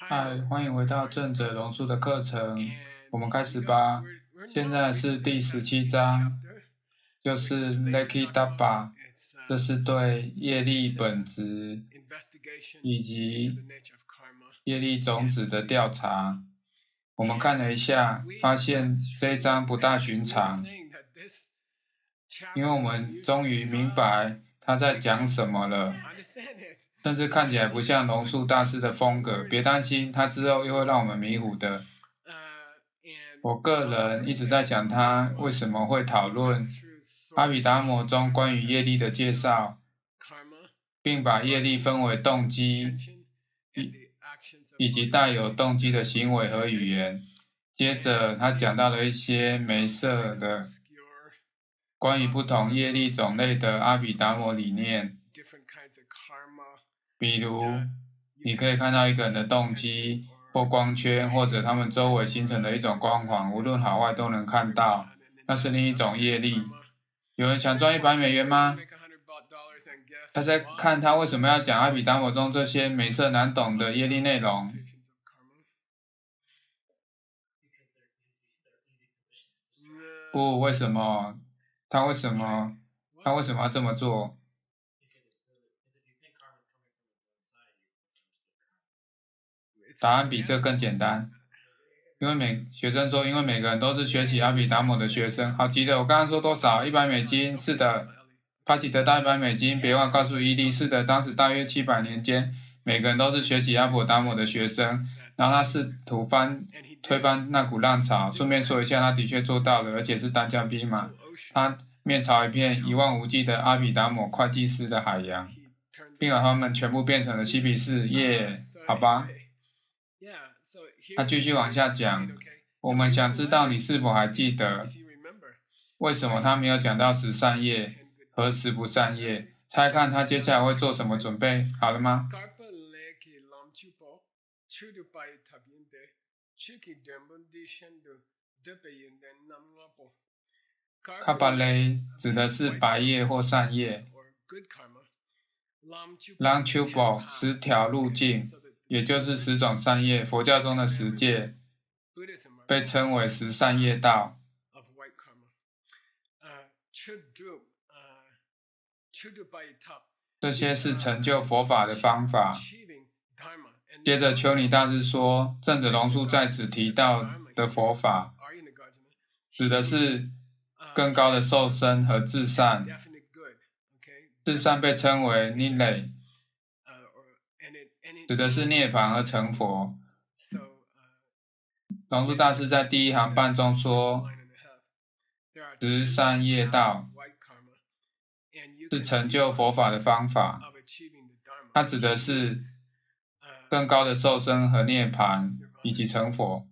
嗨，欢迎回到正者龙树的课程，我们开始吧。现在是第17章，就是 Lucky Dabba，这是对业力本质以及业力种子的调查。我们看了一下，发现这一章不大寻常，因为我们终于明白他在讲什么了。甚至看起来不像龙树大师的风格，别担心，他之后又会让我们迷糊的。我个人一直在想他为什么会讨论阿毗达摩中关于业力的介绍，并把业力分为动机以及带有动机的行为和语言。接着他讲到了一些梅瑟的关于不同业力种类的阿毗达摩理念。比如，你可以看到一个人的动机或光圈，或者他们周围形成的一种光环，无论好坏都能看到，那是另一种业力。有人想赚$100吗？他在看他为什么要讲阿毗达摩中这些美色难懂的业力内容。不，为什么？他为什么要这么做？答案比这更简单，因为学生说，因为每个人都是学习阿毗达摩的学生。好极了，我刚刚说多少？$100？是的，帕奇得到$100，别忘告诉伊利，是的，当时大约700年间，每个人都是学习阿毗达摩的学生。然后他试图推翻那股浪潮，顺便说一下，他的确做到了，而且是单枪匹马。他面朝一片一望无际的阿毗达摩会计师的海洋，并把他们全部变成了嬉皮士。耶，好吧。他继续往下讲，我们想知道你是否还记得，为什么他没有讲到十善业和十不善业？猜看他接下来会做什么准备，好了吗？卡巴雷指的是白业或善业。朗丘波10条路径，也就是10种善业，佛教中的10戒，被称为10善业道。这些是成就佛法的方法。接着丘尼大师说，正者龙树在此提到的佛法，指的是更高的受生和至善。至善被称为尼雷，指的是涅槃和成佛。龙树大师在第1行半中说，10善业道是成就佛法的方法，它指的是更高的受生和涅槃以及成佛。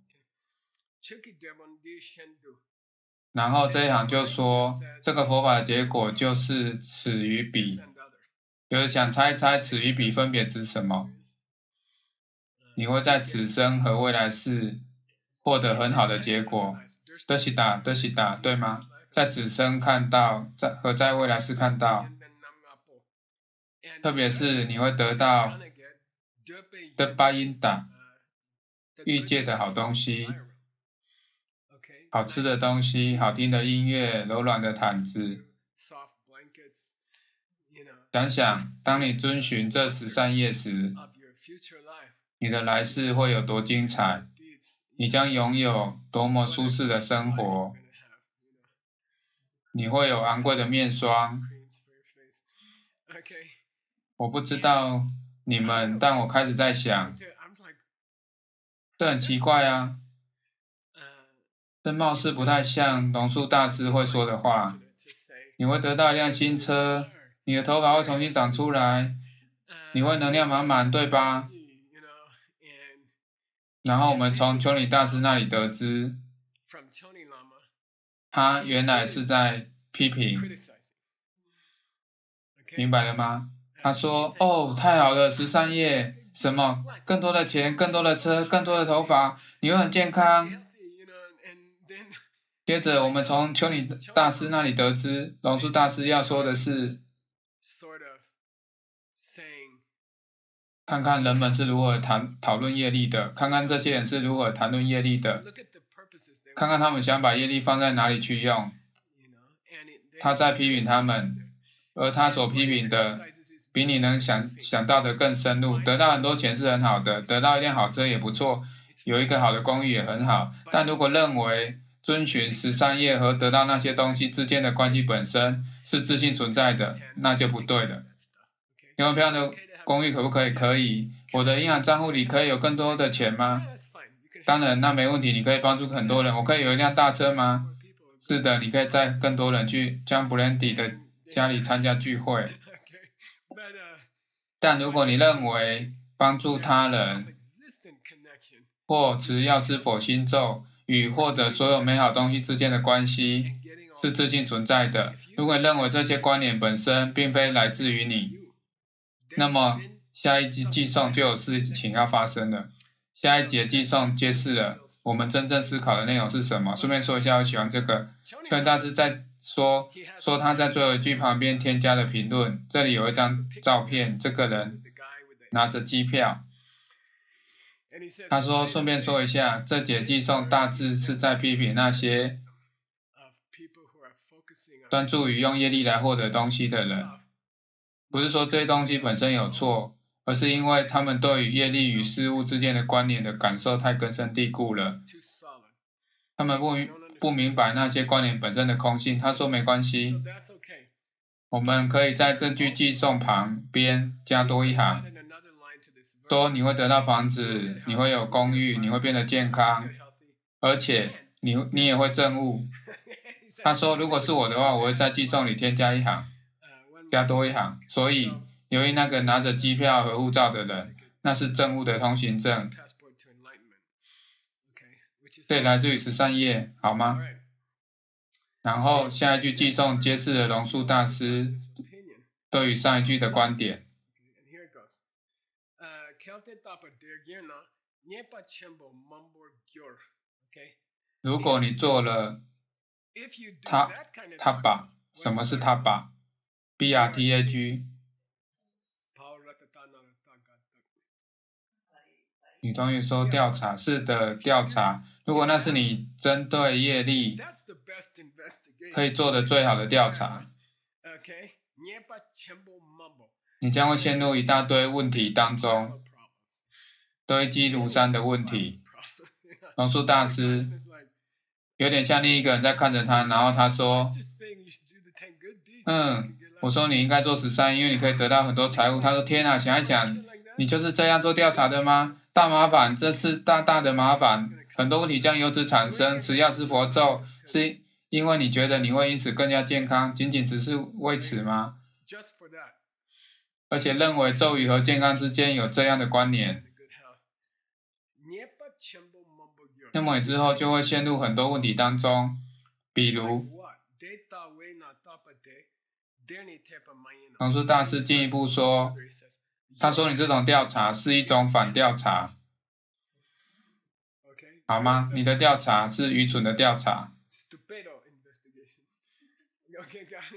然后这一行就说，这个佛法的结果就是此与彼。有人想猜一猜此与彼分别指什么？你会在此生和未来世获得很好的结果。德西达，对吗？在此生看到，和在未来世看到。特别是你会得到德巴因达，欲界的好东西，好吃的东西，好听的音乐，柔软的毯子。想想，当你遵循这10善业时，你的来世会有多精彩，你将拥有多么舒适的生活，你会有昂贵的面霜。我不知道你们，但我开始在想，这很奇怪啊，这貌似不太像龙树大师会说的话。你会得到一辆新车，你的头发会重新长出来，你会能量满满，对吧？然后我们从丘尼大师那里得知，他原来是在批评，明白了吗？他说，哦，太好了，10善业，什么？更多的钱，更多的车，更多的头发，你会很健康。接着我们从丘尼大师那里得知，龙树大师要说的是，看看人们是如何讨论业力的，看看这些人是如何谈论业力的，看看他们想把业力放在哪里去用。他在批评他们，而他所批评的比你能想到的更深入。得到很多钱是很好的，得到一辆好车也不错，有一个好的公寓也很好。但如果认为遵循13业和得到那些东西之间的关系本身是自性存在的，那就不对了。拥有漂亮的公寓可不可以？可以。我的银行账户里可以有更多的钱吗？当然，那没问题，你可以帮助很多人。我可以有一辆大车吗？是的，你可以载更多人去江布兰迪的家里参加聚会。但如果你认为帮助他人或持药师佛心咒与获得所有美好东西之间的关系是自性存在的，如果你认为这些关联本身并非来自于你，那么下一集寄送就有事情要发生了。下一节寄送揭示了我们真正思考的内容是什么。顺便说一下，我喜欢这个秋元大师在说他在最后一句旁边添加的评论。这里有一张照片，这个人拿着机票。他说顺便说一下，这节寄送大致是在批评那些专注于用业力来获得东西的人。不是说这些东西本身有错，而是因为他们对于业力与事物之间的关联的感受太根深蒂固了。他们不明白那些关联本身的空性。他说没关系，我们可以在这句寄送旁边加多一行，说你会得到房子，你会有公寓，你会变得健康，而且你也会证悟。他说如果是我的话，我会在寄送里添加一行，加多一行。所以由于那个拿着机票和护照的人，那是证悟的通行证。这来自于13页，好吗？然后下一句寄送揭示了龙树大师对于上一句的观点。如果你做了他把，什么是他把 ？BRTAG。女同学说调查，是的，调查。如果那是你针对业力可以做的最好的调查，你将会陷入一大堆问题当中，堆积如山的问题。龙树大师有点像另一个人在看着他，然后他说：“我说你应该做13，因为你可以得到很多财物。”他说：“天啊，想一想，你就是这样做调查的吗？大麻烦，这是大大的麻烦，很多问题将由此产生。持药师佛咒是因为你觉得你会因此更加健康，仅仅只是为此吗？而且认为咒语和健康之间有这样的关联，那么你之后就会陷入很多问题当中，比如。”龙树大师进一步说，他说你这种调查是一种反调查，好吗？你的调查是愚蠢的调查，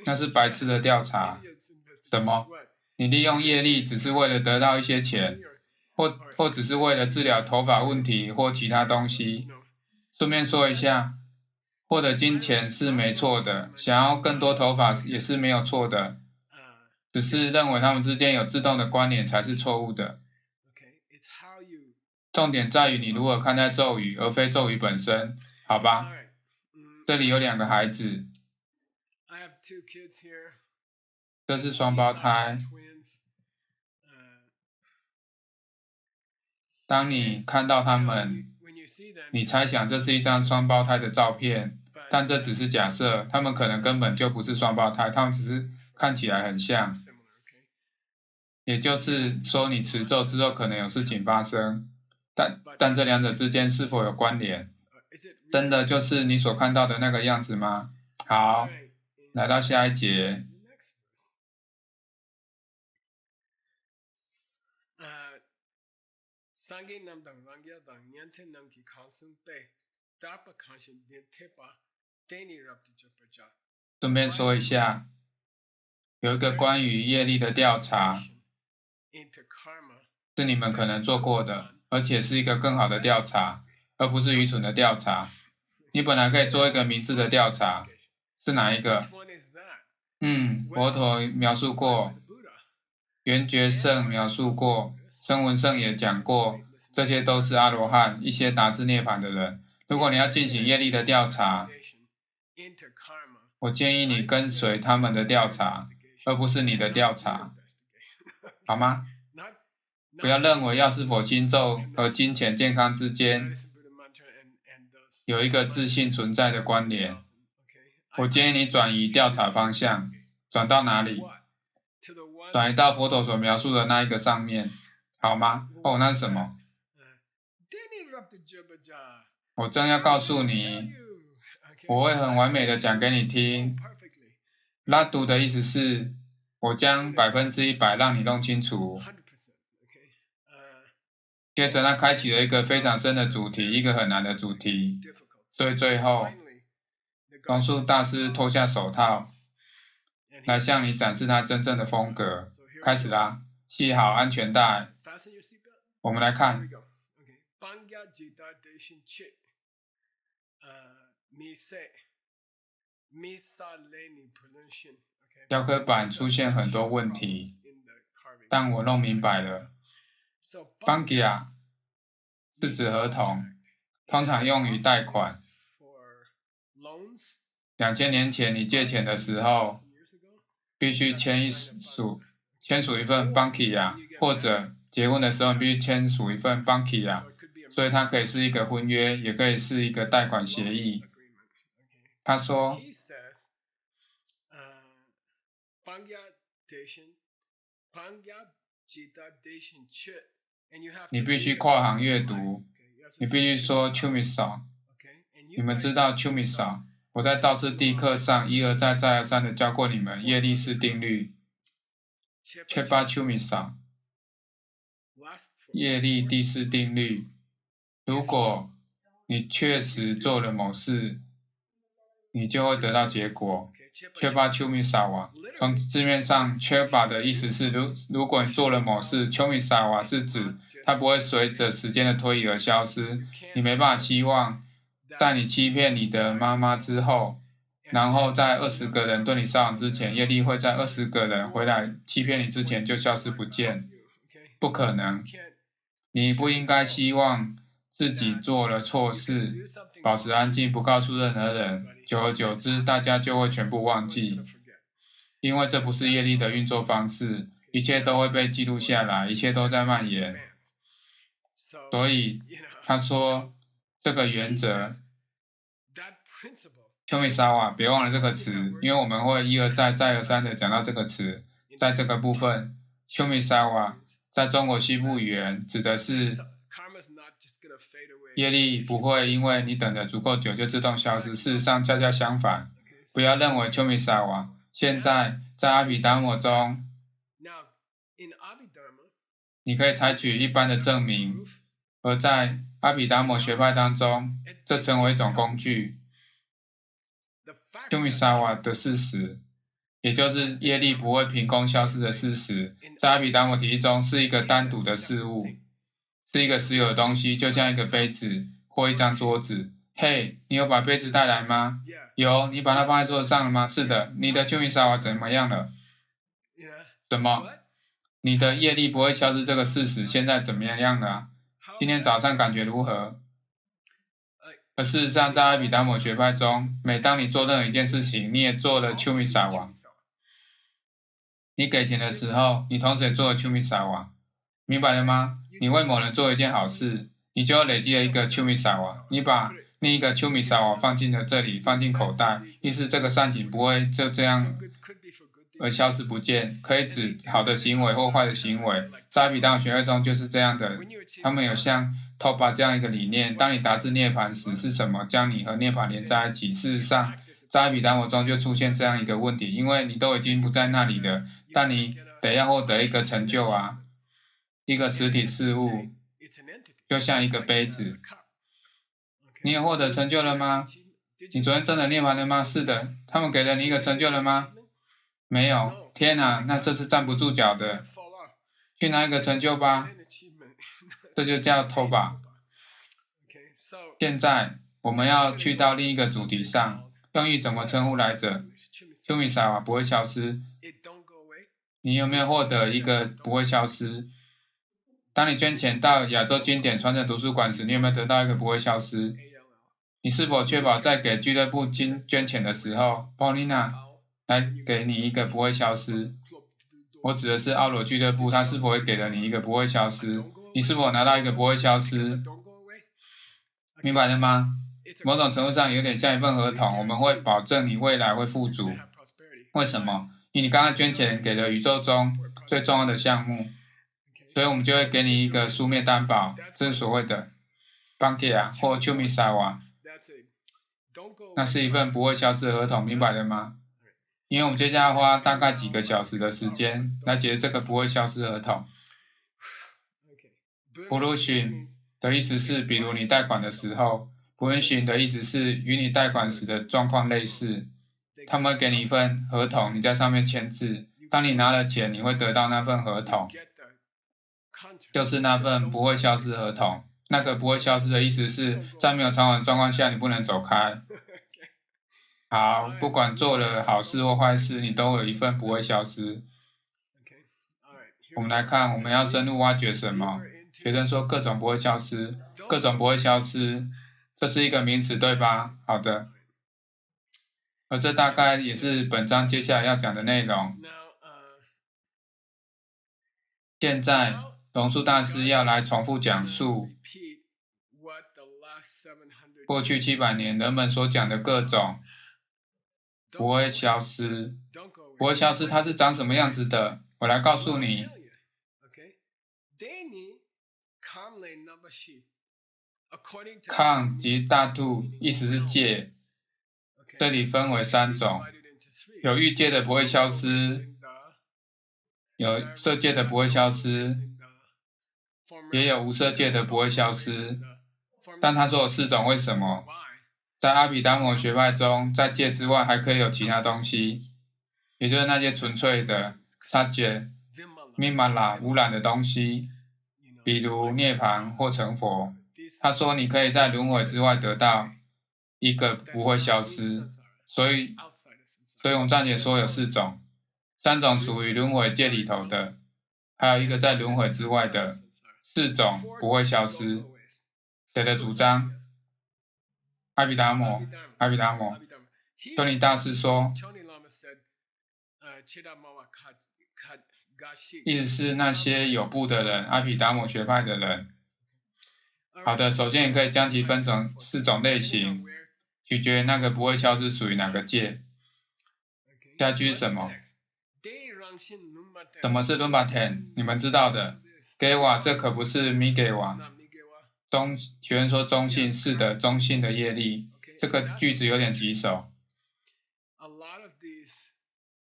那是白痴的调查。什么？你利用业力只是为了得到一些钱，或只是为了治疗头发问题或其他东西。顺便说一下，获得金钱是没错的，想要更多头发也是没有错的，只是认为它们之间有自动的关联才是错误的。重点在于你如何看待咒语，而非咒语本身，好吧？这里有2个孩子，这是双胞胎。当你看到他们，你猜想这是一张双胞胎的照片，但这只是假设，他们可能根本就不是双胞胎，他们只是看起来很像。也就是说，你持咒之后可能有事情发生，但这2者之间是否有关联？真的就是你所看到的那个样子吗？好，来到下一节。顺便说一下，有一个关于业力的调查，是你们可能做过的，而且是一个更好的调查，而不是愚蠢的调查。你本来可以做一个明智的调查，是哪一个？佛陀描述过，圆觉圣描述过，声闻圣也讲过，这些都是阿罗汉，一些达至涅槃的人。如果你要进行业力的调查，我建议你跟随他们的调查，而不是你的调查，好吗？不要认为药师佛心咒和金钱健康之间有一个自信存在的关联。我建议你转移调查方向，转到哪里？转移到佛陀所描述的那一个上面，好吗？哦，那是什么？我正要告诉你，我会很完美的讲给你听。拉读的意思是，我将100%让你弄清楚。接着他开启了一个非常深的主题，一个很难的主题。所以最后，龙树大师脱下手套，来向你展示他真正的风格。开始啦，系好安全带。我们来看。雕刻板出现很多问题，但我弄明白了。Bangia 是指合同，通常用于贷款。2000年前你借钱的时候，必须签署一份 Bangia， 或者结婚的时候必须签署一份 Bangia， 所以它可以是一个婚约，也可以是一个贷款协议。他说，你必须跨行阅读，你必须说 Chumisa。你们知道 Chumisa？ 我在道次第课上一而再再而三的教过你们业力式定律。Chepa Chumisa， 业力第四定律。如果你确实做了某事，你就会得到结果。Chepa Chumisa， 从字面上 Chepa 的意思是如果你做了某事， Chumisa 是指它不会随着时间的推移而消失。你没办法希望在你欺骗你的妈妈之后，然后在20个人对你撒谎之前，业力会在20个人回来欺骗你之前就消失不见，不可能。你不应该希望自己做了错事，保持安静，不告诉任何人，久而久之，大家就会全部忘记，因为这不是业力的运作方式，一切都会被记录下来，一切都在蔓延。所以他说这个原则，Chumisa， 别忘了这个词，因为我们会一而再再而三的讲到这个词。在这个部分 ，Chumisa 在中国西部语言指的是业力不会因为你等得足够久就自动消失，事实上恰恰相反。不要认为 Chumisa 现在在阿毗达摩中，你可以采取一般的证明，而在阿毗达摩学派当中，这成为一种工具。Chumisa 的事实，也就是业力不会凭空消失的事实，在阿毗达摩体系中是一个单独的事物，是一个实有的东西，就像一个杯子或一张桌子。嘿，你有把杯子带来吗？有，你把它放在桌子上了吗？是的，你的Chumisa怎么样了？什么？你的业力不会消失这个事实，现在怎么样了？今天早上感觉如何？而事实上，在阿毗达摩学派中，每当你做任何一件事情，你也做了Chumisa。你给钱的时候，你同时也做了Chumisa，明白了吗？你为某人做一件好事，你就累积了一个Chumisa，你把另一个Chumisa放进了这里，放进口袋，意思这个善行不会就这样而消失不见，可以指好的行为或坏的行为。在阿毗达摩学派中就是这样的，他们有像Toba 这样一个理念，当你达至涅槃时，是什么将你和涅槃连在一起？事实上，在阿毗达摩中就出现这样一个问题，因为你都已经不在那里了，但你得要获得一个成就啊，一个实体事物，就像一个杯子。你有获得成就了吗？你昨天真的涅槃了吗？是的。他们给了你一个成就了吗？没有。天哪，那这是站不住脚的。去拿一个成就吧。这就叫偷吧。现在我们要去到另一个主题上，用语怎么称呼来着？秋米萨瓦不会消失。你有没有获得一个不会消失？当你捐钱到亚洲经典传承图书馆时，你有没有得到一个不会消失？你是否确保在给俱乐部捐钱的时候 ，Paulina 来给你一个不会消失？我指的是奥罗俱乐部，他是否会给了你一个不会消失？你是否拿到一个不会消失？明白了吗？某种程度上有点像一份合同，我们会保证你未来会富足。为什么？因为你刚刚捐钱给了宇宙中最重要的项目，所以我们就会给你一个书面担保，这是所谓的 Bankia 或 Chumisawa， 那是一份不会消失的合同，明白了吗？因为我们接下来花大概几个小时的时间来解释这个不会消失的合同。Pollution 的意思是，比如你贷款的时候 ，Pollution 的意思是与你贷款时的状况类似。他们会给你一份合同，你在上面签字。当你拿了钱，你会得到那份合同，就是那份不会消失的合同。那个不会消失的意思是在没有偿还的状况下，你不能走开。好，不管做了好事或坏事，你都有一份不会消失。我们来看，我们要深入挖掘什么？学生说各种不会消失，各种不会消失，这是一个名词，对吧？好的。而这大概也是本章接下来要讲的内容。现在，龙树大师要来重复讲述过去700年人们所讲的各种不会消失，不会消失，它是长什么样子的？我来告诉你。抗及大度，意思是戒。这里分为3种，有欲界的不会消失，有色界的不会消失，也有无色界的不会消失。但他说有4种，为什么？在阿毗达摩学派中，在戒之外还可以有其他东西，也就是那些纯粹的萨戒、密玛拉污染的东西，比如涅槃或成佛。他说你可以在轮回之外得到一个不会消失，所以我们暂且说有4种，3种属于轮回界里头的，还有一个在轮回之外的4种不会消失。谁的主張？阿毗达摩。丘尼大师说，意思是那些有部的人，阿毗达摩学派的人。好的，首先你可以将其分成4种类型，取决于那个不会消失属于哪个界。下一句是什么？什么是 Lumbaten？ 你们知道的。给瓦，这可不是米给瓦。学员说中性，是的，中性的业力。这个句子有点棘手。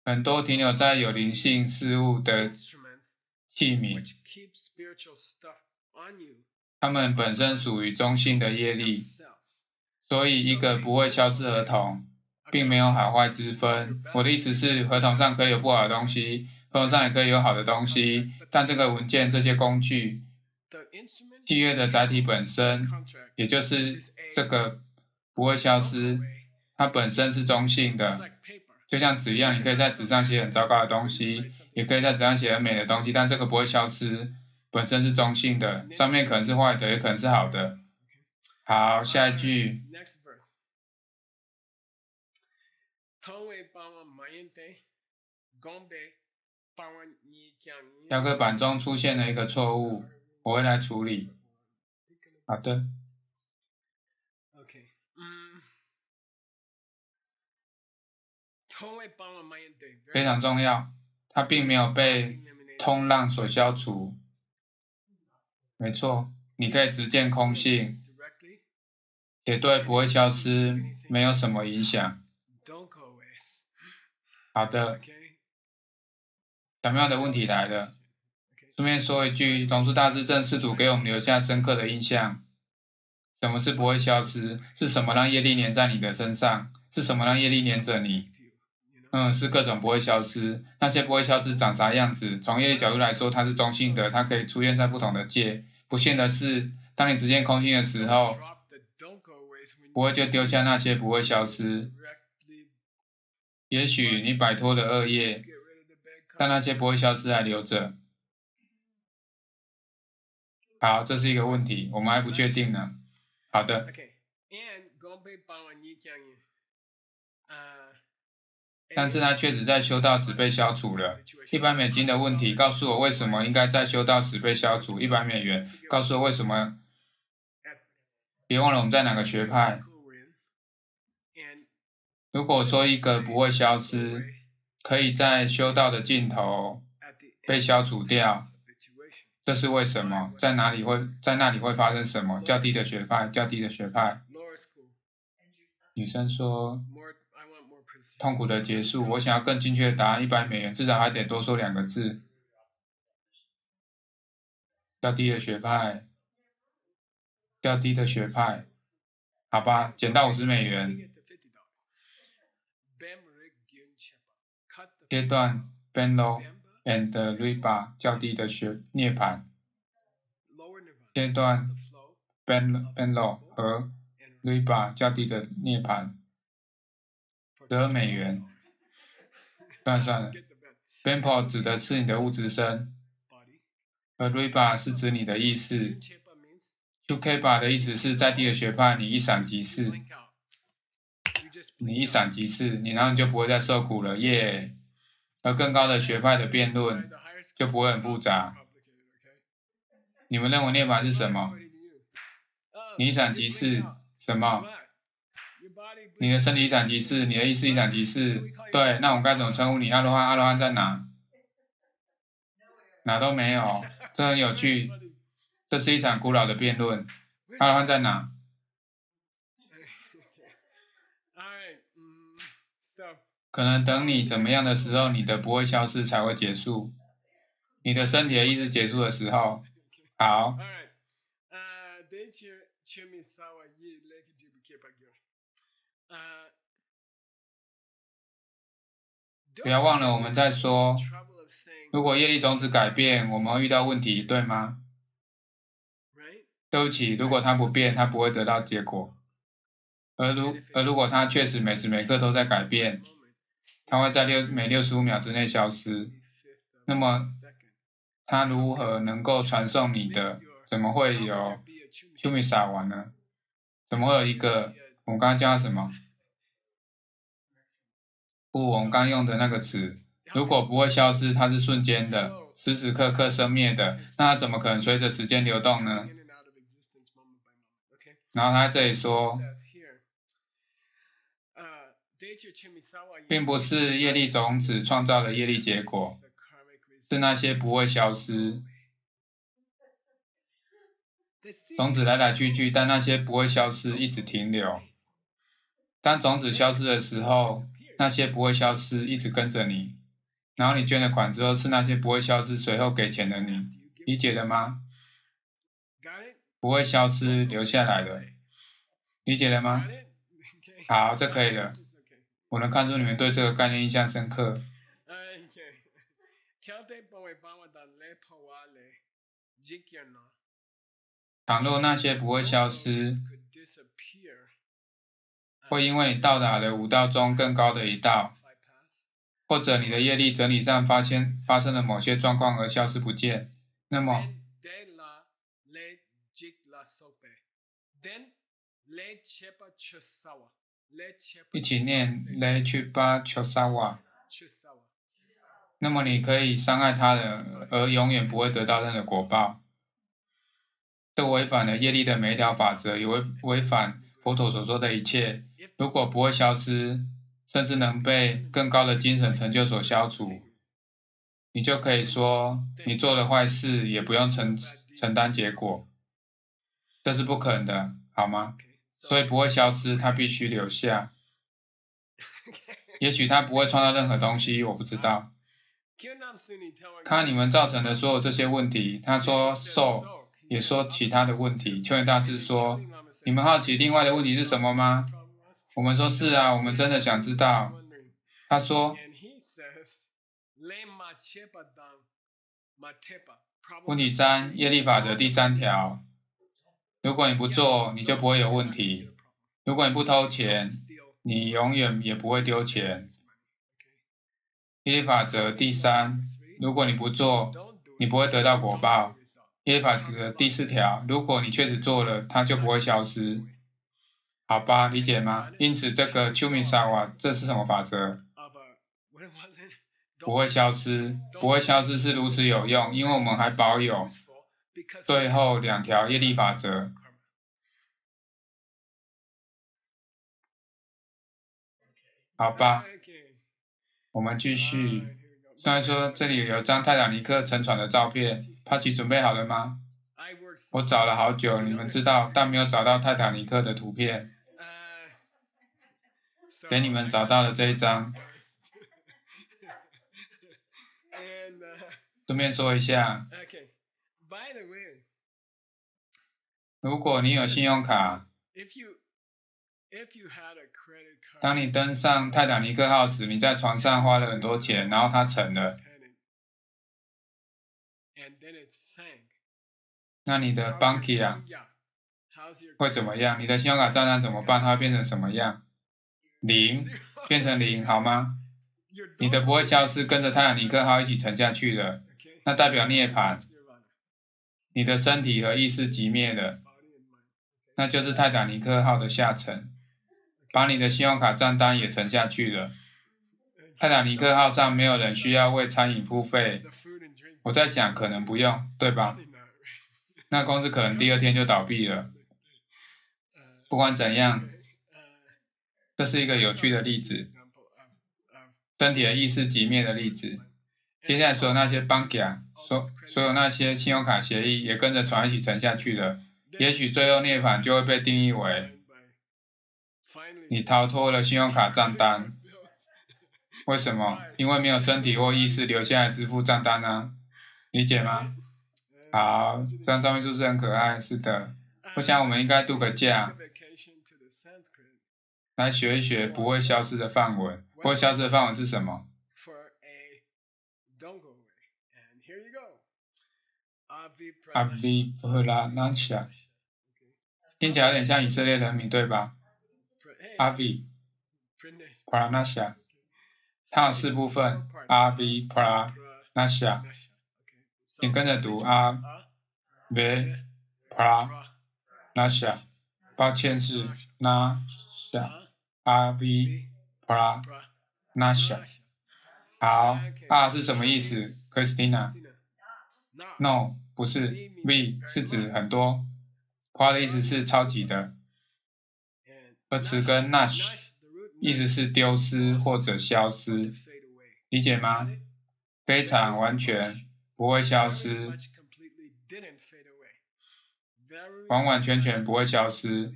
很多停留在有灵性事物的器皿，它们本身属于中性的业力，所以一个不会消失的合同，并没有好坏之分。我的意思是，合同上可以有不好的东西，合同上也可以有好的东西，但这个文件、这些工具、契约的载体本身，也就是这个不会消失，它本身是中性的。就像纸一样，你可以在纸上写很糟糕的东西，也可以在纸上写很美的东西，但这个不会消失，本身是中性的，上面可能是坏的，也可能是好的。好，下一句。教科板中出现了一个错误，我会来处理。好的。非常重要，它并没有被通浪所消除。没错，你可以直见空性，且对不会消失没有什么影响。好的，巧妙的问题来了。顺便说一句，龙树大师正试图给我们留下深刻的印象。什么是不会消失？是什么让业力黏在你的身上？是什么让业力黏着你？是各种不会消失。那些不会消失长啥样子？从业力角度来说，它是中性的，它可以出现在不同的界，不幸的是，当你直见空性的时候，不会就丢下那些不会消失。也许你摆脱了恶业，但那些不会消失还留着。好，这是一个问题，我们还不确定呢。好的。但是它确实在修道时被消除了。$100的问题告诉我为什么应该在修道时被消除。$100告诉我为什么。别忘了我们在哪个学派。如果说一个不会消失，可以在修道的尽头被消除掉，这是为什么？在那里会发生什么？较低的学派，较低的学派。女生说，痛苦的结束。我想要更精确的答案，$100，至少还得多说2个字。较低的学派，较低的学派。好吧，减到$50。阶段 Benlo and Riba 较低的涅槃。阶段 Benlo 和 Riba 较低的涅槃。$12。算了 Benpo 指的是你的物质身，而 Riba 是指你的意识。Chukeba 的意思是在地的学派，你一闪即逝。你然后你就不会再受苦了，耶！而更高的学派的辩论就不会很复杂。你们认为涅槃是什么？你一闪即逝，什么？你的身体一闪即逝，你的意识一闪即逝。对，那我们该怎么称呼你？阿罗汉，阿罗汉在哪？哪都没有，这很有趣。这是一场古老的辩论。阿罗汉在哪？可能等你怎么样的时候，你的不会消失才会结束。你的身体的意识结束的时候，好。不要忘了我们在说，如果业力种子改变，我们会遇到问题，对吗？对不起，如果它不变，它不会得到结果。而如果它确实每时每刻都在改变，它会在每65秒之内消失。那么，它如何能够传送你的？怎么会有Chumisa玩呢？怎么会有一个？我们刚刚叫它什么？不，我们刚用的那个词，如果不会消失，它是瞬间的，时时刻刻生灭的，那它怎么可能随着时间流动呢？然后他在这里说，并不是业力种子创造了业力结果，是那些不会消失。种子来来去去，但那些不会消失，一直停留。当种子消失的时候，那些不会消失，一直跟着你。然后你捐了款之后，是那些不会消失，随后给钱的你，理解了吗？不会消失，留下来的，理解了吗？好，这可以了。我能看出你们对这个概念印象深刻。倘若那些不会消失，会因为你到达了5道中更高的一道，或者你的业力整理上发生了某些状况而消失不见，那么一起念 Le Chupa Chosawa， 那么你可以伤害他人，而永远不会得到任何果报。这违反了业力的每一条法则，也违反佛陀所说的一切。如果不会消失，甚至能被更高的精神成就所消除，你就可以说你做了坏事也不用承担结果，这是不可能的，好吗？所以不会消失，它必须留下。也许它不会创造任何东西，我不知道。看你们造成的所有这些问题，他说受，也说其他的问题。秋元大师说，你们好奇另外的问题是什么吗？我们说是啊，我们真的想知道。他说问题3，业力法则第3条，如果你不做，你就不会有问题。如果你不偷钱，你永远也不会丢钱。业力法则第3，如果你不做，你不会得到果报。业力法则第4条，如果你确实做了，它就不会消失。好吧，理解吗？因此，这个秋米萨瓦，这是什么法则？不会消失，不会消失是如此有用，因为我们还保有最后2条业力法则。好吧，我们继续。虽然说这里有张泰坦尼克沉船的照片，帕奇准备好了吗？我找了好久，你们知道，但没有找到泰坦尼克的图片。给你们找到了这一张。顺便说一下，如果你有信用卡，当你登上泰坦尼克号时，你在船上花了很多钱，然后它沉了，那你的 Bankia 会怎么样？你的信用卡账单怎么办？它会变成什么样？0，变成0，好吗？你的不会消失，跟着泰坦尼克号一起沉下去了，那代表涅槃。你的身体和意识寂灭了，那就是泰坦尼克号的下沉，把你的信用卡账单也沉下去了。泰坦尼克号上没有人需要为餐饮付费，我在想可能不用，对吧？那公司可能第2天就倒闭了。不管怎样，这是一个有趣的例子，身体的意识寂灭的例子。接下来所有那些 Bankia， 所有那些信用卡协议也跟着船一起沉下去了。也许最后涅槃就会被定义为你逃脱了信用卡账单。为什么？因为没有身体或意识留下来支付账单啊，理解吗？好，这张照片是不是很可爱？是的，我想我们应该度个假，来学一学不会消失的梵文。不会消失的梵文是什么？Avi Pranasya， 听起来有点像以色列人民，对吧？Avi Pranasya， 它有4部分 ，Avi Pranasya， 请跟着读 Avi Pranasya， 抱歉是 Nasya Avi Pranasya。好，R 是什么意思 ？Christina？No， 不是 ，V 是指很多 ，Pra 的意思是超级的，而词根 Nash 意思是丢失或者消失，理解吗？非常完全不会消失，完完全全不会消失。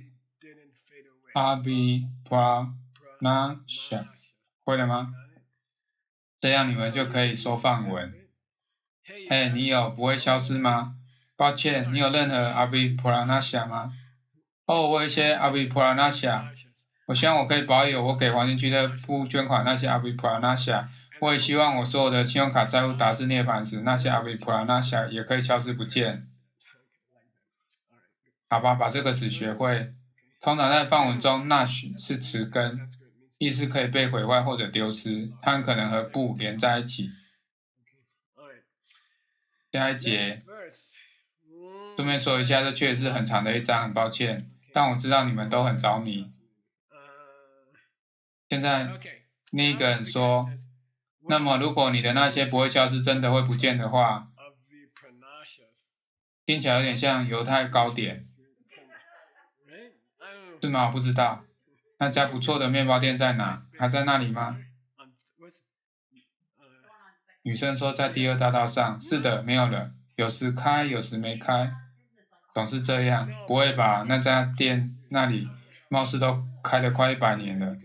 Avi Pranasya， 会了吗？这样你们就可以说梵文。嘿，你有不会消失吗？抱歉，你有任何 Avi Pranasya 吗？哦，我有一些 Avi Pranasya。我希望我可以保有我给黄金俱乐部捐款那些 Avi Pranasya。我也希望我所有的信用卡债务达至涅槃时，那些 Avi Pranasya 也可以消失不见。好吧，把这个词学会。通常在梵文中 ，Nash 是词根，意思可以被毁坏或者丢失，它很可能和不连在一起。下一节，顺便说一下，这确实是很长的一章，很抱歉，但我知道你们都很着迷。现在另一个人说，那么如果你的那些不会消失，真的会不见的话，听起来有点像犹太糕点，是吗？我不知道。那家不错的面包店在哪？还在那里吗？女生说在第2大道上。是的，没有了，有时开，有时没开，总是这样。不会吧？那家店那里貌似都开了快100年了。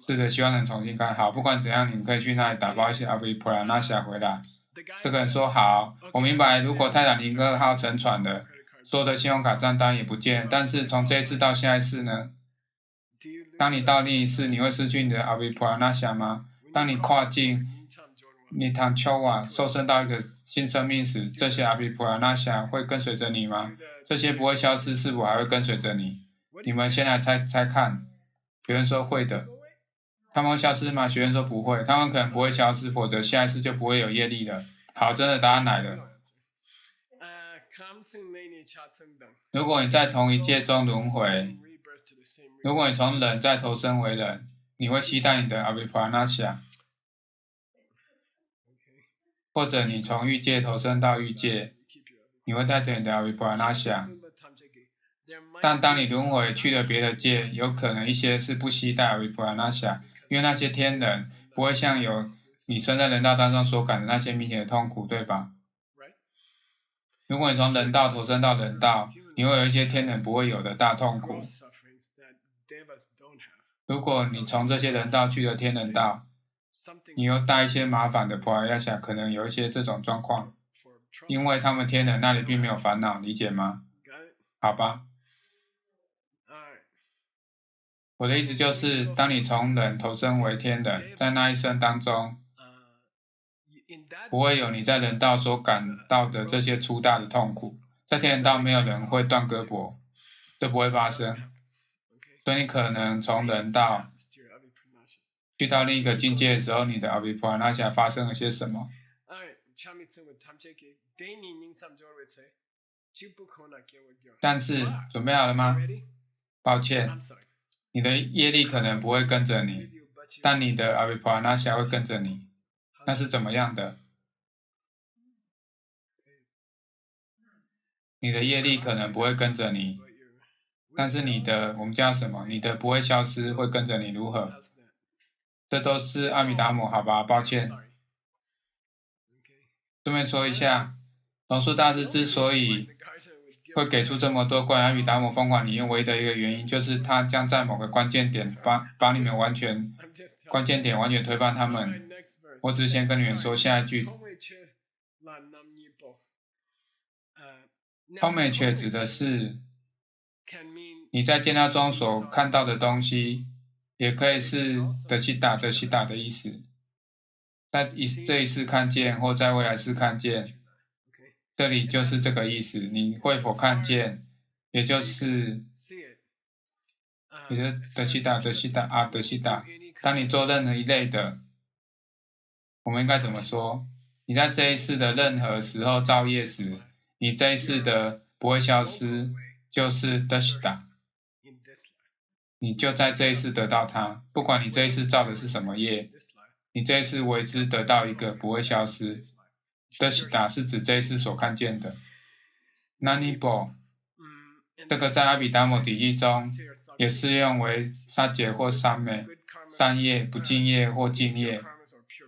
是的，希望能重新开。好，不管怎样，你们可以去那里打包一些 Avi Pranasya 回来。这个人说好，我明白。如果泰坦尼克号沉船了，所有的信用卡账单也不见，但是从这一次到下一次呢？当你到另一次，你会失去你的 Avi Pranasya 吗？当你跨境你唐丘瓦受生到一个新生命时，这些阿比普拉那夏会跟随着你吗？这些不会消失，是否还会跟随着你？你们先来猜猜看。学员说会的。他们会消失吗？学员说不会，他们可能不会消失，否则下一次就不会有业力了。好，真的答案来了。如果你在同一界中轮回，如果你从人再投生为人，你会期待你的阿比普拉那夏。或者你从欲界投生到欲界，你会带着你的阿维普拉那夏。但当你轮回去了别的界，有可能一些是不期待阿维普拉那夏，因为那些天人不会像有你生在人道当中所感的那些明显的痛苦，对吧？如果你从人道投生到人道，你会有一些天人不会有的大痛苦。如果你从这些人道去了天人道，你又带一些麻烦的普拉亚夏，可能有一些这种状况，因为他们天人那里并没有烦恼，理解吗？好吧。我的意思就是，当你从人投生为天人，在那一生当中，不会有你在人道所感到的这些粗大的痛苦。在天人道没有人会断胳膊，这不会发生。所以你可能从人道去到另一个境界的时候，你的阿比普拉那夏发生了些什么？但是准备好了吗？抱歉，你的业力可能不会跟着你，但你的阿比普拉那夏会跟着你。那是怎么样的？你的业力可能不会跟着你，但是你的我们叫什么？你的不会消失，会跟着你如何？这都是阿弥达摩，好吧？抱歉。顺便说一下，龙树大师之所以会给出这么多关于阿弥达摩疯狂理论，唯一的一个原因就是他将在某个关键点把你们关键点完全推翻他们。我只是先跟你们说下一句。后面却指的是你在见到中所看到的东西，也可以是德西达的意思。在这一世看见，或在未来世看见，这里就是这个意思。你会否看见？也就是德西达德西达。当你做任何一类的，我们应该怎么说？你在这一世的任何时候造业时，你这一世的不会消失，就是德西达。你就在这一世得到它，不管你这一世造的是什么业，你这一世为之得到一个不会消失。德西达是指这一世所看见的。Nanibo 这个在阿毗达摩体系中也适用为杀劫或三昧、善业、不净业或净业。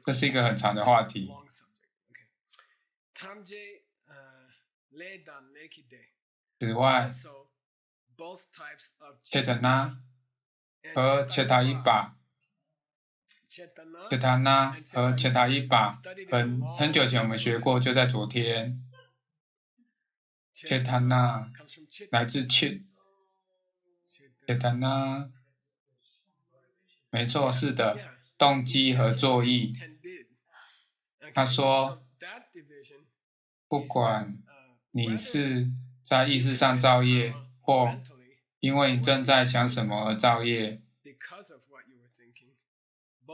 这是一个很长的话题。此外，切特纳和切塔伊巴，切塔纳和切塔伊巴很久前我们学过，就在昨天。切塔纳来自切塔纳，没错，是的，动机和作意。他说，不管你是在意识上造业，或因为你正在想什么而造业，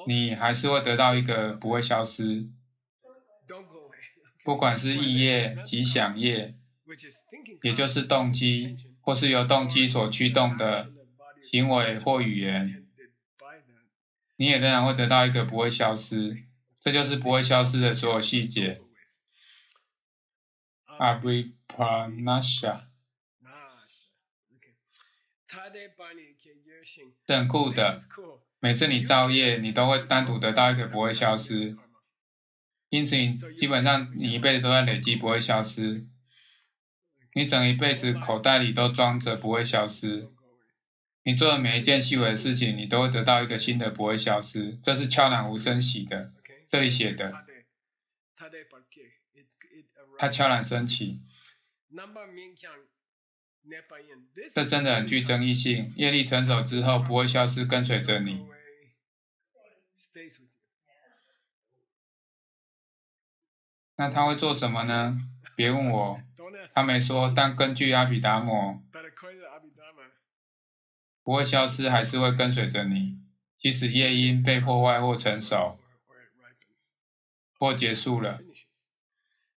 你还是会得到一个不会消失。不管是意业及想业，也就是动机，或是由动机所驱动的行为或语言，你也仍然会得到一个不会消失。这就是不会消失的所有细节。Abhipranasya 是很酷的，每次你造业，你都会单独得到一个不会消失。因此，基本上你一辈子都在累积不会消失。你整一辈子口袋里都装着不会消失。你做的每一件细微的事情，你都会得到一个新的不会消失。这是悄然无声息的，这里写的。它悄然升起。这真的很具争议性。业力成熟之后不会消失，跟随着你。那他会做什么呢？别问我，他没说，但根据阿毗达摩，不会消失，还是会跟随着你，即使业因被破坏或成熟，或结束了。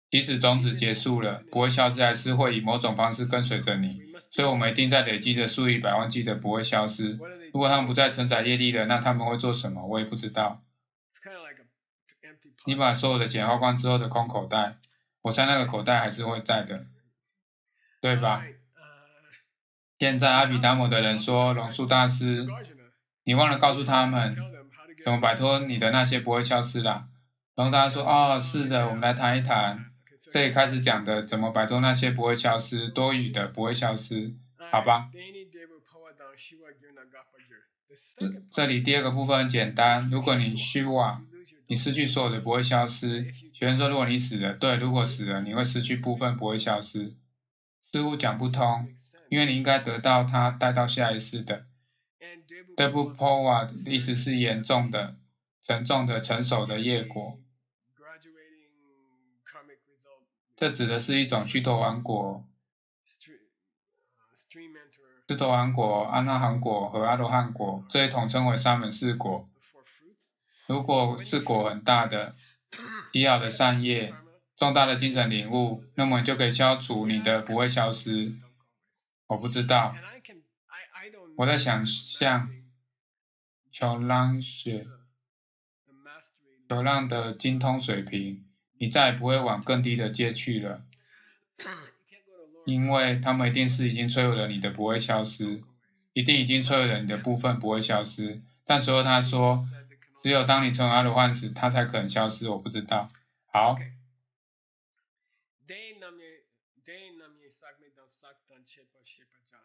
即使种子结束了，不会消失，还是会以某种方式跟随着你。所以我们一定在累积着数以百万计的不会消失。如果他们不再承载业力了，那他们会做什么？我也不知道。你把所有的钱花光之后的空口袋，我猜那个口袋还是会在的，对吧？现在阿毗达摩的人说，龙树大师，你忘了告诉他们怎么摆脱你的那些不会消失啦。龙树大师说，哦，是的，我们来谈一谈。这里开始讲的怎么摆脱那些不会消失、多余的不会消失，好吧？这里第二个部分很简单，如果你虚妄，你失去所有的不会消失。学生说，如果你死了，对，如果死了，你会失去部分不会消失。似乎讲不通，因为你应该得到它带到下一世的。Debu Powa 的意思是严重的、沉重的、成熟的业果。这指的是一种须陀洹果、斯陀含果、阿那含果和阿罗汉果，这也统称为沙门四果。如果是果很大的、极好的善业、重大的精神领悟，那么你就可以消除你的不会消失。我不知道，我在想象球浪的精通水平，你再也不会往更低的阶去了，因为他们一定是已经摧毁了你的不会消失，一定已经摧毁了你的部分不会消失。但随后他说，只有当你成为阿罗汉时，它才可能消失。我不知道。好。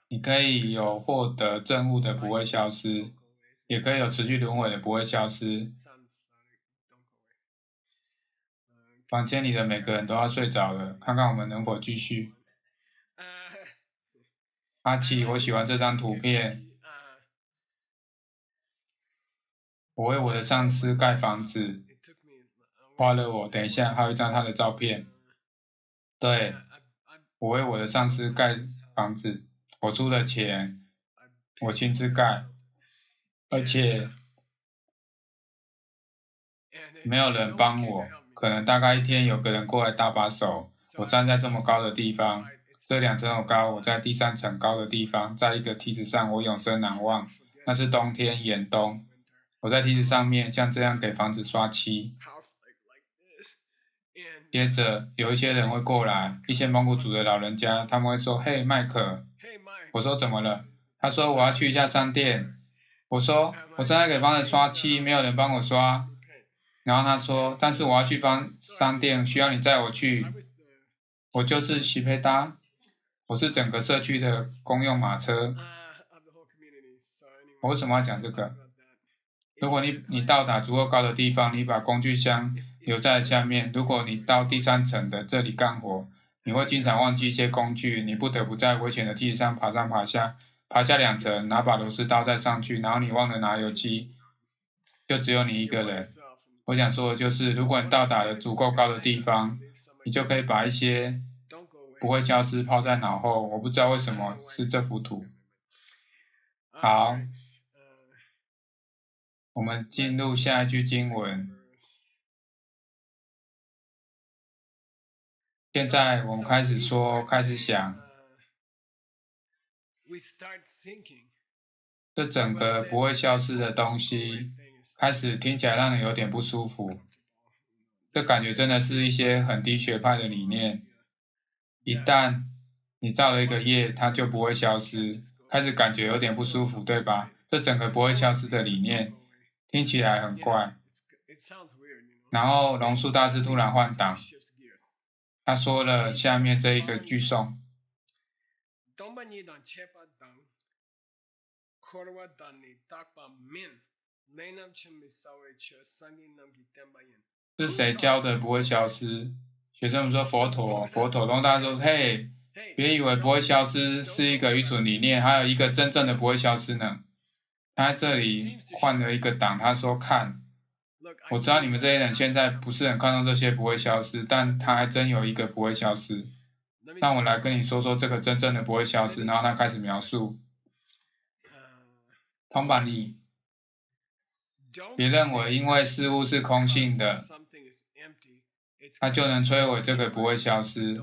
你可以有获得证悟的不会消失，也可以有持续轮回的不会消失。房间里的每个人都要睡着了，看看我们能否继续。阿奇，我喜欢这张图片。我为我的上司盖房子，花了我。等一下，还有一张他的照片。对，我为我的上司盖房子，我出了钱，我亲自盖，而且没有人帮我。可能大概一天有个人过来搭把手。我站在这么高的地方，这2层楼高，我在第3层高的地方，在一个梯子上，我永生难忘。那是冬天，严冬。我在梯子上面像这样给房子刷漆。接着有一些人会过来，一些蒙古族的老人家，他们会说：“嘿，麦克。”我说：“怎么了？”他说：“我要去一下商店。”我说：“我正在给房子刷漆，没有人帮我刷。”然后他说：“但是我要去商店，需要你载我去。”我就是西佩达，我是整个社区的公用马车。我为什么要讲这个？如果你到达足够高的地方，你把工具箱留在下面。如果你到第3层的这里干活，你会经常忘记一些工具，你不得不在危险的梯子上爬上爬下2层，拿把螺丝刀再上去，然后你忘了拿油漆，就只有你一个人。我想说的就是，如果你到达了足够高的地方，你就可以把一些不会消失抛在脑后。我不知道为什么是这幅图。好，我们进入下一句经文。现在我们开始说，开始想，这整个不会消失的东西，开始听起来让人有点不舒服。这感觉真的是一些很低学派的理念。一旦你造了一个业，它就不会消失，开始感觉有点不舒服，对吧？这整个不会消失的理念，听起来很怪。然后龙树大师突然换挡，他说了下面这一个句诵。是谁教的不会消失？学生们说佛陀。龙大师说：“嘿，别以为不会消失是一个愚蠢理念，还有一个真正的不会消失呢。”他在这里换了一个档，他说：“看，我知道你们这些人现在不是很看重这些不会消失，但他还真有一个不会消失。让我来跟你说说这个真正的不会消失。”然后他开始描述。通版里，别认为因为事物是空性的，它就能摧毁这个不会消失。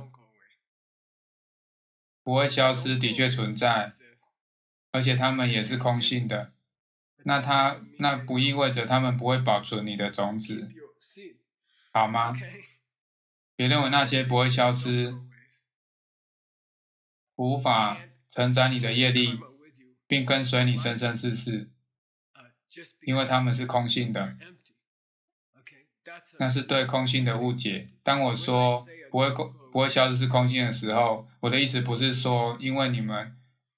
不会消失的确存在，而且它们也是空性的。那不意味着它们不会保存你的种子，好吗？别认为那些不会消失，无法承载你的业力，并跟随你生生世世，因为它们是空性的。那是对空性的误解。当我说不会消失是空性的时候，我的意思不是说因为你们，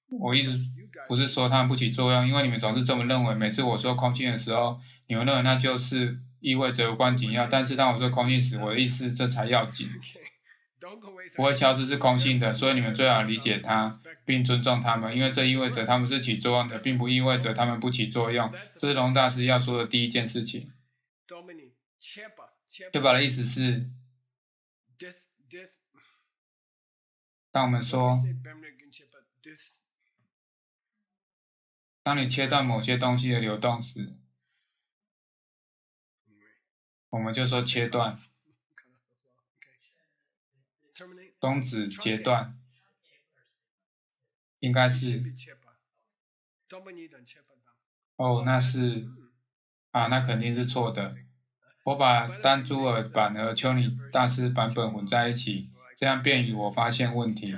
我意思不是说它们不起作用，因为你们总是这么认为。每次我说空性的时候，你们认为那就是意味着无关紧要。但是当我说空性时，我的意思这才要紧。不会消失是空性的，所以你们最好理解它，并尊重它们，因为这意味着它们是起作用的，并不意味着它们不起作用。这是龙大师要说的第一件事情。切巴的意思是，当我们说，当你切断某些东西的流动时，我们就说切断、终止、截断，应该是。哦，那是啊，那肯定是错的。我把丹珠尔版和丘尼大师版本混在一起，这样便于我发现问题。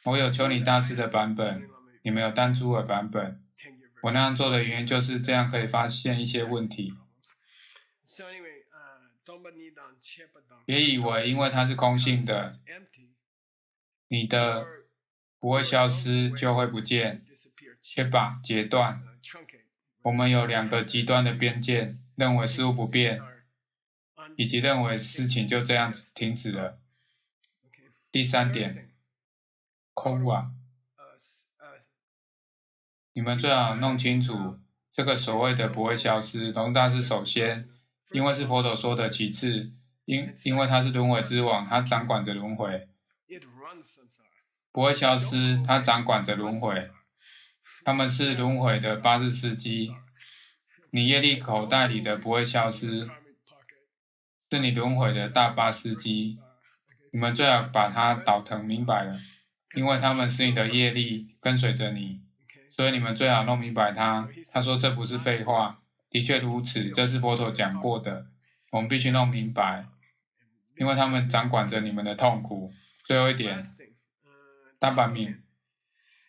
我有丘尼大师的版本，你们有丹珠尔版本。我那样做的原因就是这样可以发现一些问题。别以为因为它是空性的，你的不会消失就会不见。切把截断。我们有两个极端的边界，认为事物不变，以及认为事情就这样停止了。第三点，空啊，你们最好弄清楚这个所谓的不会消失。龙大师首先，因为是佛陀说的；其次，因为他是轮回之王，他掌管着轮回，不会消失，他掌管着轮回。他们是轮回的巴士司机，你业力口袋里的不会消失，是你轮回的大巴司机。你们最好把它倒腾明白了，因为他们是你的业力，跟随着你，所以你们最好弄明白它。他说这不是废话，的确如此，这是佛陀讲过的，我们必须弄明白，因为他们掌管着你们的痛苦。最后一点，大板命，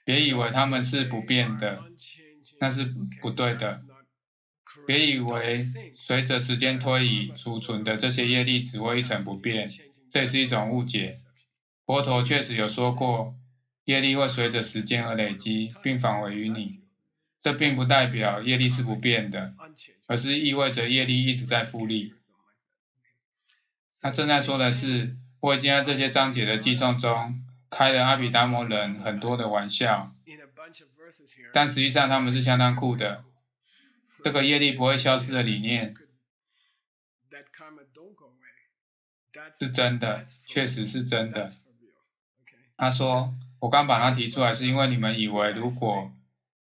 别以为他们是不变的，那是不对的。别以为随着时间推移，储存的这些业力只会一成不变，这也是一种误解。佛陀确实有说过，业力会随着时间而累积，并返回于你。这并不代表业力是不变的，而是意味着业力一直在复利。他正在说的是，我已经在这些章节的记诵中开了阿毗达摩人很多的玩笑，但实际上他们是相当酷的。这个业力不会消失的理念是真的，确实是真的。他说，我刚把它提出来是因为你们以为如果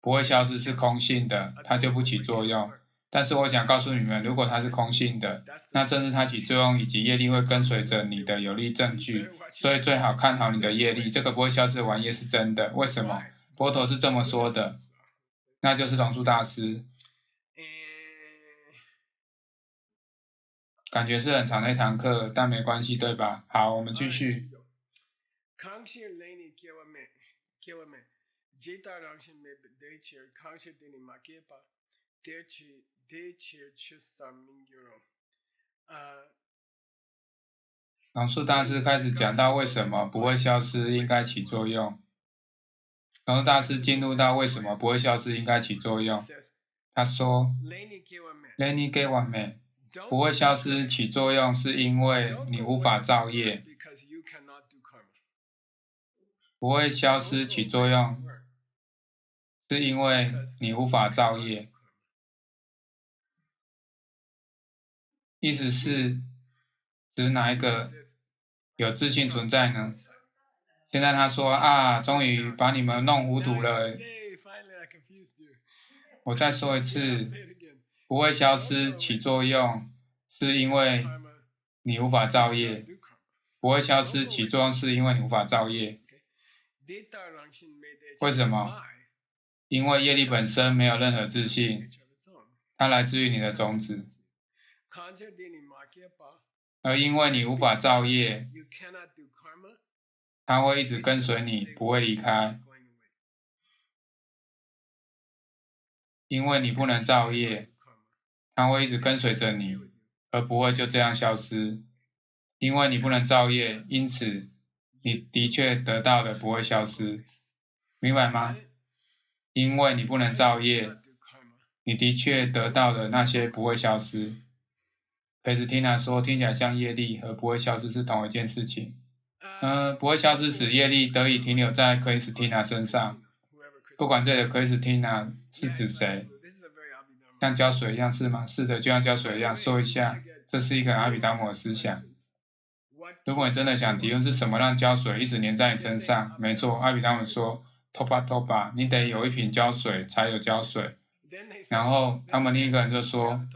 不会消失是空性的，它就不起作用。但是我想告诉你们，如果它是空性的，那正是它起作用以及业力会跟随着你的有力证据。所以最好看好你的业力，这个不会消失的玩意是真的。为什么？佛陀是这么说的，那就是龙树大师。感觉是很长的一堂课，但没关系，对吧？好，我们继续。龙树大师开始讲到为什么不会消失应该起作用。龙树大师进入到为什么不会消失应该起作用。他说 ：“Leni g e w a m e 不会消失起作用是因为你无法造业。不会消失起作用是因为你无法造业。意思是指哪一个有自信存在呢？现在他说啊，终于把你们弄糊涂了。我再说一次，不会消失起作用，是因为你无法造业。不会消失起作用，是因为你无法造业。为什么？因为业力本身没有任何自信，它来自于你的种子。而因为你无法造业，它会一直跟随你，不会离开。因为你不能造业，它会一直跟随着你，而不会就这样消失。因为你不能造业，因此你的确得到的不会消失，明白吗？因为你不能造业，你的确得到的那些不会消失。裴斯汀娜说，听起来像业力和不会消失是同一件事情。不会消失使业力得以停留在克里斯蒂娜身上。不管这里的克里斯蒂娜是指谁，像胶水一样是吗？是的，就像胶水一样。说一下，这是一个阿比达摩的思想。如果你真的想提问是什么让胶水一直黏在你身上，没错，阿比达摩说 ，topa topa， 你得有一瓶胶水才有胶水。然后他们另一个人就说，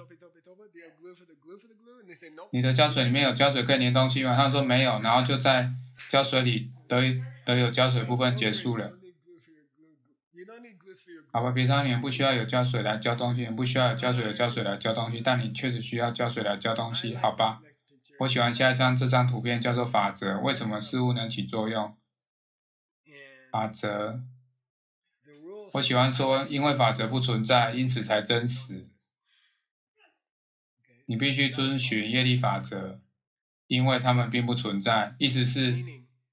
你的胶水里面有胶水可以粘东西吗？他说没有，然后就在胶水里得有胶水部分结束了。好吧，别说你们不需要有胶水来浇东西，你不需要有胶水来浇东西，但你确实需要胶水来浇东西，好吧？我喜欢下一张这张图片叫做法则，为什么事物能起作用？法则，我喜欢说，因为法则不存在，因此才真实。你必须遵循业力法则，因为它们并不存在。意思是，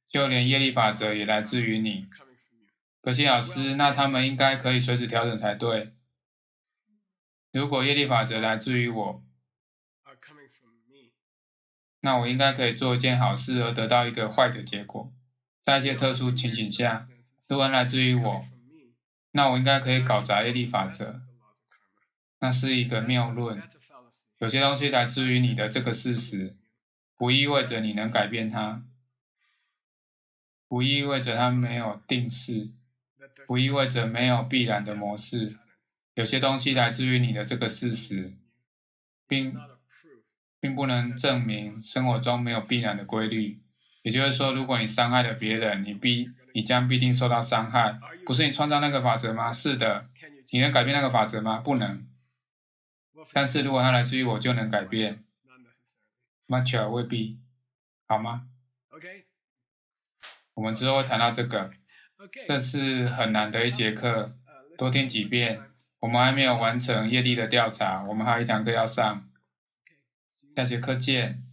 就连业力法则也来自于你。可惜老师，那他们应该可以随时调整才对。如果业力法则来自于我，那我应该可以做一件好事而得到一个坏的结果。在一些特殊情形下，如果来自于我，那我应该可以搞砸业力法则。那是一个谬论。有些东西来自于你的这个事实，不意味着你能改变它，不意味着它没有定式，不意味着没有必然的模式。有些东西来自于你的这个事实，并不能证明生活中没有必然的规律。也就是说，如果你伤害了别人，你将必定受到伤害。不是你创造那个法则吗？是的。你能改变那个法则吗？不能。但是如果它来自于我，就能改变。Much 未必，好吗？我们之后会谈到这个。这是很难的一节课，多听几遍。我们还没有完成业力的调查，我们还有一堂课要上。下节课见。